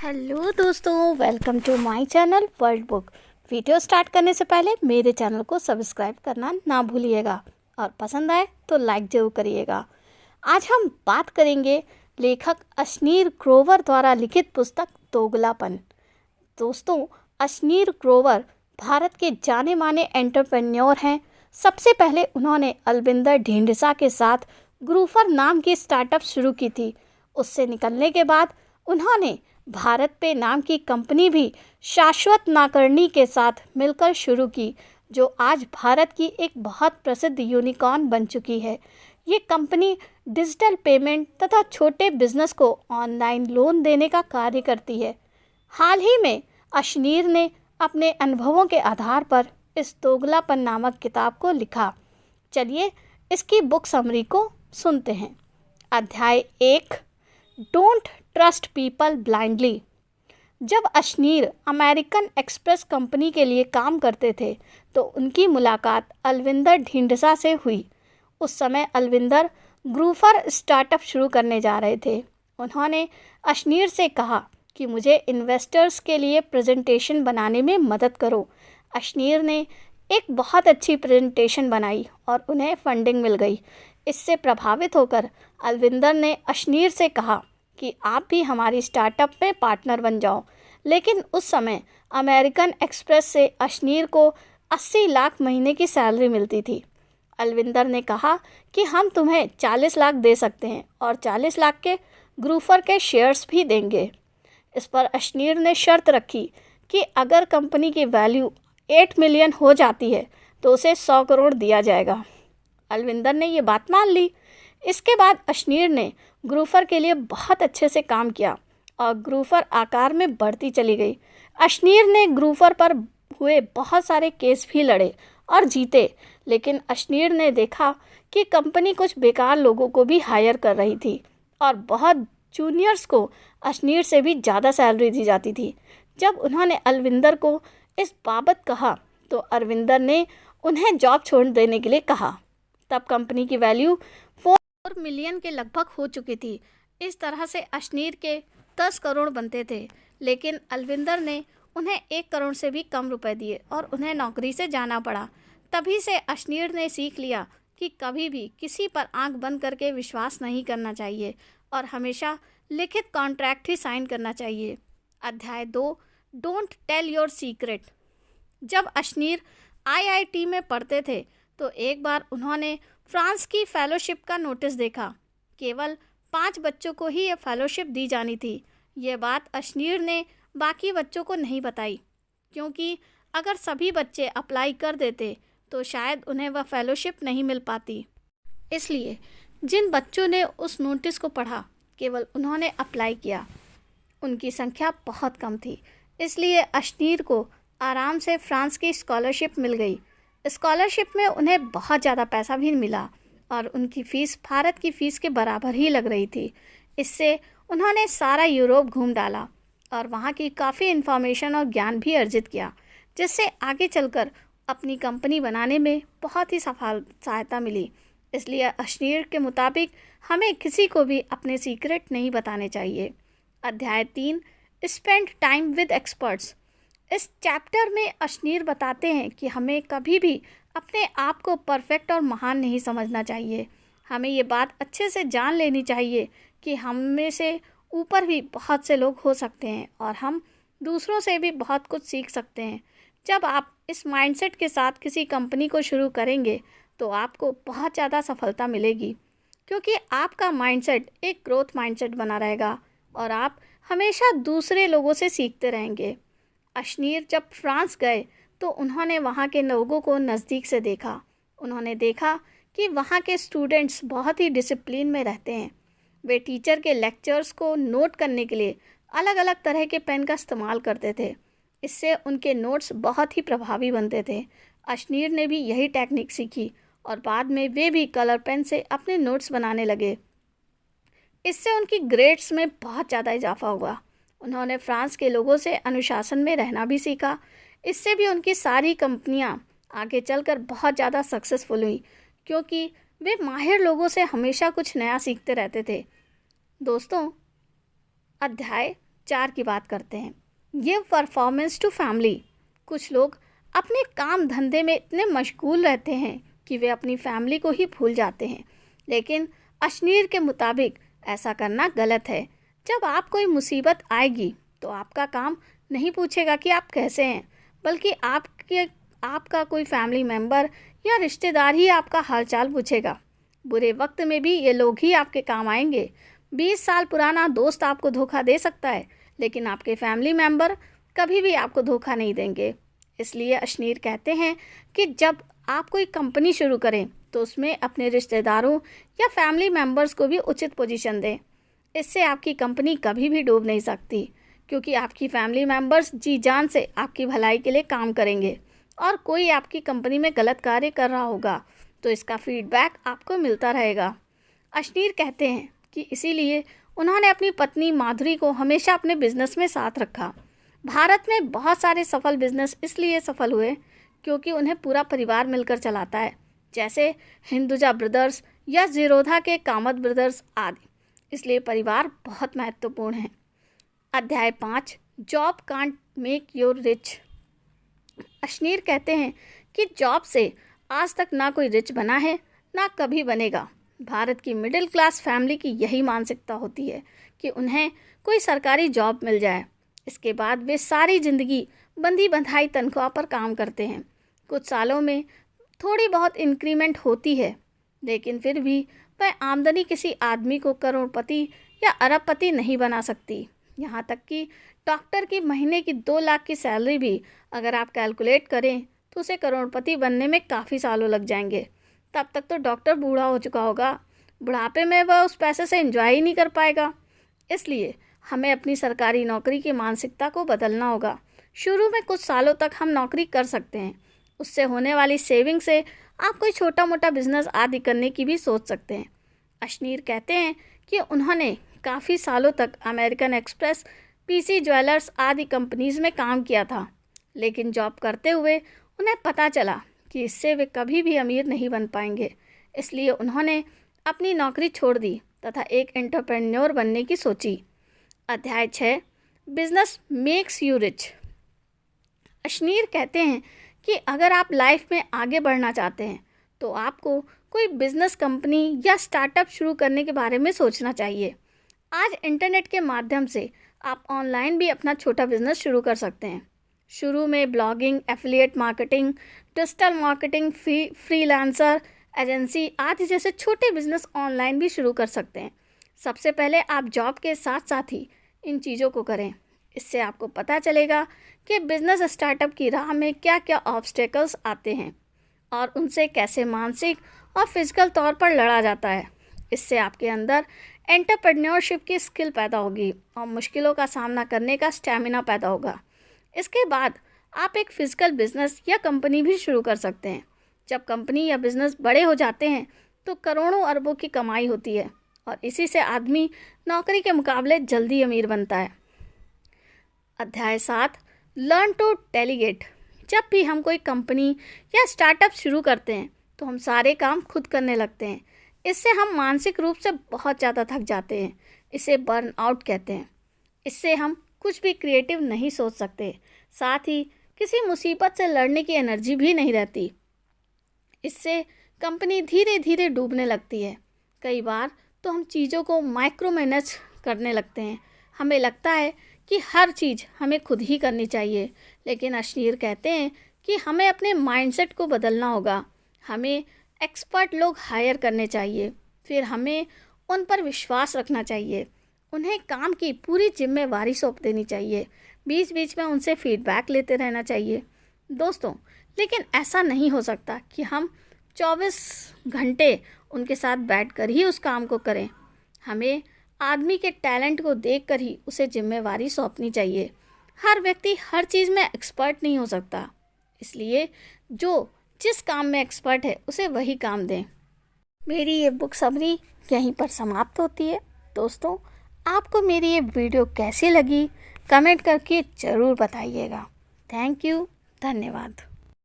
Hello दोस्तों, welcome to my channel world book. Video start करने से पहले मेरे चैनल को सब्सक्राइब करना ना भूलिएगा और पसंद आए तो लाइक ज़रूर करिएगा। आज हम बात करेंगे लेखक अशनीर ग्रोवर द्वारा लिखित पुस्तक दोगलापन। दोस्तों, अशनीर ग्रोवर भारत के जाने माने एंटरप्रेन्योर हैं। सबसे पहले उन्होंने अलविंदर ढींढसा के साथ ग्रूफर नाम की स्टार्टअप शुरू की थी। उससे निकलने के बाद उन्होंने भारत पे नाम की कंपनी भी शाश्वत नाकर्णी के साथ मिलकर शुरू की, जो आज भारत की एक बहुत प्रसिद्ध यूनिकॉर्न बन चुकी है। ये कंपनी डिजिटल पेमेंट तथा छोटे बिजनेस को ऑनलाइन लोन देने का कार्य करती है। हाल ही में अशनीर ने अपने अनुभवों के आधार पर इस दोगलापन नामक किताब को लिखा। चलिए इसकी बुक समरी को सुनते हैं। अध्याय 1, डोंट ट्रस्ट पीपल ब्लाइंडली। जब अशनीर अमेरिकन एक्सप्रेस कंपनी के लिए काम करते थे तो उनकी मुलाकात अलविंदर ढींढसा से हुई। उस समय अलविंदर ग्रूफर स्टार्टअप शुरू करने जा रहे थे। उन्होंने अशनीर से कहा कि मुझे इन्वेस्टर्स के लिए प्रेजेंटेशन बनाने में मदद करो। अशनीर ने एक बहुत अच्छी प्रेजेंटेशन बनाई और उन्हें फंडिंग मिल गई। इससे प्रभावित होकर अलविंदर ने अशनीर से कहा कि आप भी हमारी स्टार्टअप में पार्टनर बन जाओ। लेकिन उस समय अमेरिकन एक्सप्रेस से अशनीर को 80 लाख महीने की सैलरी मिलती थी। अलविंदर ने कहा कि हम तुम्हें 40 लाख दे सकते हैं और 40 लाख के ग्रूफर के शेयर्स भी देंगे। इस पर अशनीर ने शर्त रखी कि अगर कंपनी की वैल्यू 8 मिलियन हो जाती है तो उसे 100 करोड़ दिया जाएगा। अलविंदर ने ये बात मान ली। इसके बाद अशनीर ने ग्रूफर के लिए बहुत अच्छे से काम किया और ग्रूफर आकार में बढ़ती चली गई। अशनीर ने ग्रूफर पर हुए बहुत सारे केस भी लड़े और जीते, लेकिन अशनीर ने देखा कि कंपनी कुछ बेकार लोगों को भी हायर कर रही थी और बहुत जूनियर्स को अशनीर से भी ज़्यादा सैलरी दी जाती थी। जब उन्होंने अलविंदर को इस बाबत कहा तो अरविंदर ने उन्हें जॉब छोड़ देने के लिए कहा। तब कंपनी की वैल्यू 4 मिलियन के लगभग हो चुकी थी। इस तरह से अशनीर के 10 करोड़ बनते थे, लेकिन अलविंदर ने उन्हें 1 करोड़ से भी कम रुपए दिए और उन्हें नौकरी से जाना पड़ा। तभी से अशनीर ने सीख लिया कि कभी भी किसी पर आंख बंद करके विश्वास नहीं करना चाहिए और हमेशा लिखित कॉन्ट्रैक्ट ही साइन करना चाहिए। अध्याय 2, डोंट टेल योर सीक्रेट। जब अशनीर आईआईटी में पढ़ते थे तो एक बार उन्होंने फ्रांस की फेलोशिप का नोटिस देखा। केवल 5 बच्चों को ही यह फेलोशिप दी जानी थी। ये बात अशनीर ने बाकी बच्चों को नहीं बताई, क्योंकि अगर सभी बच्चे अप्लाई कर देते तो शायद उन्हें वह फेलोशिप नहीं मिल पाती। इसलिए जिन बच्चों ने उस नोटिस को पढ़ा केवल उन्होंने अप्लाई किया। उनकी संख्या बहुत कम थी, इसलिए अशनीर को आराम से फ्रांस की स्कॉलरशिप मिल गई। स्कॉलरशिप में उन्हें बहुत ज़्यादा पैसा भी मिला और उनकी फ़ीस भारत की फ़ीस के बराबर ही लग रही थी। इससे उन्होंने सारा यूरोप घूम डाला और वहाँ की काफ़ी इन्फॉर्मेशन और ज्ञान भी अर्जित किया, जिससे आगे चलकर अपनी कंपनी बनाने में बहुत ही सफल सहायता मिली। इसलिए अशनीर के मुताबिक हमें किसी को भी अपने सीक्रेट नहीं बताने चाहिए। अध्याय 3, स्पेंड टाइम विद एक्सपर्ट्स। इस चैप्टर में अशनीर बताते हैं कि हमें कभी भी अपने आप को परफेक्ट और महान नहीं समझना चाहिए। हमें ये बात अच्छे से जान लेनी चाहिए कि हम में से ऊपर भी बहुत से लोग हो सकते हैं और हम दूसरों से भी बहुत कुछ सीख सकते हैं। जब आप इस माइंडसेट के साथ किसी कंपनी को शुरू करेंगे तो आपको बहुत ज़्यादा सफलता मिलेगी, क्योंकि आपका माइंडसेट एक ग्रोथ माइंडसेट बना रहेगा और आप हमेशा दूसरे लोगों से सीखते रहेंगे। अशनीर जब फ्रांस गए तो उन्होंने वहाँ के लोगों को नज़दीक से देखा। उन्होंने देखा कि वहाँ के स्टूडेंट्स बहुत ही डिसिप्लिन में रहते हैं। वे टीचर के लेक्चर्स को नोट करने के लिए अलग अलग तरह के पेन का इस्तेमाल करते थे। इससे उनके नोट्स बहुत ही प्रभावी बनते थे। अशनीर ने भी यही टेक्निक सीखी और बाद में वे भी कलर पेन से अपने नोट्स बनाने लगे। इससे उनकी ग्रेड्स में बहुत ज़्यादा इजाफा हुआ। उन्होंने फ्रांस के लोगों से अनुशासन में रहना भी सीखा। इससे भी उनकी सारी कंपनियां आगे चलकर बहुत ज़्यादा सक्सेसफुल हुई, क्योंकि वे माहिर लोगों से हमेशा कुछ नया सीखते रहते थे। दोस्तों, अध्याय 4 की बात करते हैं। ये परफॉर्मेंस टू फैमिली। कुछ लोग अपने काम धंधे में इतने मशगूल रहते हैं कि वे अपनी फैमिली को ही भूल जाते हैं, लेकिन अश्नीर के मुताबिक ऐसा करना गलत है। जब आप कोई मुसीबत आएगी तो आपका काम नहीं पूछेगा कि आप कैसे हैं, बल्कि आपका कोई फैमिली मेम्बर या रिश्तेदार ही आपका हालचाल पूछेगा। बुरे वक्त में भी ये लोग ही आपके काम आएंगे। 20 साल पुराना दोस्त आपको धोखा दे सकता है, लेकिन आपके फैमिली मेम्बर कभी भी आपको धोखा नहीं देंगे। इसलिए अश्नीर कहते हैं कि जब आप कोई कंपनी शुरू करें तो उसमें अपने रिश्तेदारों या फैमिली मेम्बर्स को भी उचित पोजीशन दें। इससे आपकी कंपनी कभी भी डूब नहीं सकती, क्योंकि आपकी फैमिली मेम्बर्स जी जान से आपकी भलाई के लिए काम करेंगे। और कोई आपकी कंपनी में गलत कार्य कर रहा होगा तो इसका फीडबैक आपको मिलता रहेगा। अश्नीर कहते हैं कि इसीलिए उन्होंने अपनी पत्नी माधुरी को हमेशा अपने बिजनेस में साथ रखा। भारत में बहुत सारे सफल बिजनेस इसलिए सफल हुए क्योंकि उन्हें पूरा परिवार मिलकर चलाता है, जैसे हिंदुजा ब्रदर्स या जीरोधा के कामत ब्रदर्स आदि। इसलिए परिवार बहुत महत्वपूर्ण है। अध्याय 5, job can't make you rich. Ashneer कहते हैं कि जॉब से आज तक ना कोई रिच बना है, ना कभी बनेगा। भारत की मिडिल क्लास फैमिली की यही मानसिकता होती है कि उन्हें कोई सरकारी जॉब मिल जाए, इसके बाद वे सारी ज़िंदगी बंधी बंधाई तनख्वाह पर काम करते हैं। कुछ सालों में थोड़ी बहुत इंक्रीमेंट होती है, लेकिन फिर भी वह आमदनी किसी आदमी को करोड़पति या अरबपति नहीं बना सकती। यहाँ तक कि डॉक्टर की महीने की 2 लाख की सैलरी भी अगर आप कैलकुलेट करें तो उसे करोड़पति बनने में काफ़ी सालों लग जाएंगे। तब तक तो डॉक्टर बूढ़ा हो चुका होगा। बुढ़ापे में वह उस पैसे से एंजॉय ही नहीं कर पाएगा। इसलिए हमें अपनी सरकारी नौकरी की मानसिकता को बदलना होगा। शुरू में कुछ सालों तक हम नौकरी कर सकते हैं, उससे होने वाली सेविंग से आप कोई छोटा मोटा बिजनेस आदि करने की भी सोच सकते हैं। अश्नीर कहते हैं कि उन्होंने काफ़ी सालों तक अमेरिकन एक्सप्रेस, पीसी ज्वेलर्स आदि कंपनीज में काम किया था, लेकिन जॉब करते हुए उन्हें पता चला कि इससे वे कभी भी अमीर नहीं बन पाएंगे। इसलिए उन्होंने अपनी नौकरी छोड़ दी तथा एक एंटरप्रेन्योर बनने की सोची। अध्याय 6, business makes you rich. Ashneer कहते हैं कि अगर आप लाइफ में आगे बढ़ना चाहते हैं तो आपको कोई बिजनेस कंपनी या स्टार्टअप शुरू करने के बारे में सोचना चाहिए। आज इंटरनेट के माध्यम से आप ऑनलाइन भी अपना छोटा बिजनेस शुरू कर सकते हैं। शुरू में blogging, affiliate marketing, digital marketing, freelancer, agency आदि जैसे छोटे बिजनेस ऑनलाइन भी शुरू कर सकते हैं। सबसे पहले आप जॉब के साथ साथ ही इन चीज़ों को करें। इससे आपको पता चलेगा कि बिजनेस स्टार्टअप की राह में क्या क्या ऑब्स्टेकल्स आते हैं और उनसे कैसे मानसिक और फिजिकल तौर पर लड़ा जाता है। इससे आपके अंदर एंटरप्रेन्योरशिप की स्किल पैदा होगी और मुश्किलों का सामना करने का स्टैमिना पैदा होगा। इसके बाद आप एक फिजिकल बिजनेस या कंपनी भी शुरू कर सकते हैं। जब कंपनी या बिजनेस बड़े हो जाते हैं तो करोड़ों अरबों की कमाई होती है और इसी से आदमी नौकरी के मुकाबले जल्दी अमीर बनता है। अध्याय 7, लर्न टू डेलीगेट। जब भी हम कोई कंपनी या स्टार्टअप शुरू करते हैं तो हम सारे काम खुद करने लगते हैं। इससे हम मानसिक रूप से बहुत ज़्यादा थक जाते हैं। इसे बर्न आउट कहते हैं। इससे हम कुछ भी क्रिएटिव नहीं सोच सकते, साथ ही किसी मुसीबत से लड़ने की एनर्जी भी नहीं रहती। इससे कंपनी धीरे धीरे डूबने लगती है। कई बार तो हम चीज़ों को माइक्रो मैनेज करने लगते हैं। हमें लगता है कि हर चीज़ हमें खुद ही करनी चाहिए, लेकिन अश्नीर कहते हैं कि हमें अपने माइंडसेट को बदलना होगा। हमें एक्सपर्ट लोग हायर करने चाहिए, फिर हमें उन पर विश्वास रखना चाहिए। उन्हें काम की पूरी जिम्मेवारी सौंप देनी चाहिए। बीच बीच में उनसे फीडबैक लेते रहना चाहिए। दोस्तों, लेकिन ऐसा नहीं हो सकता कि हम 24 घंटे उनके साथ बैठकर ही उस काम को करें। हमें आदमी के टैलेंट को देखकर ही उसे जिम्मेवारी सौंपनी चाहिए। हर व्यक्ति हर चीज़ में एक्सपर्ट नहीं हो सकता, इसलिए जो जिस काम में एक्सपर्ट है उसे वही काम दें। मेरी ये बुक समरी यहीं पर समाप्त होती है। दोस्तों, आपको मेरी ये वीडियो कैसी लगी कमेंट करके ज़रूर बताइएगा। थैंक यू, धन्यवाद।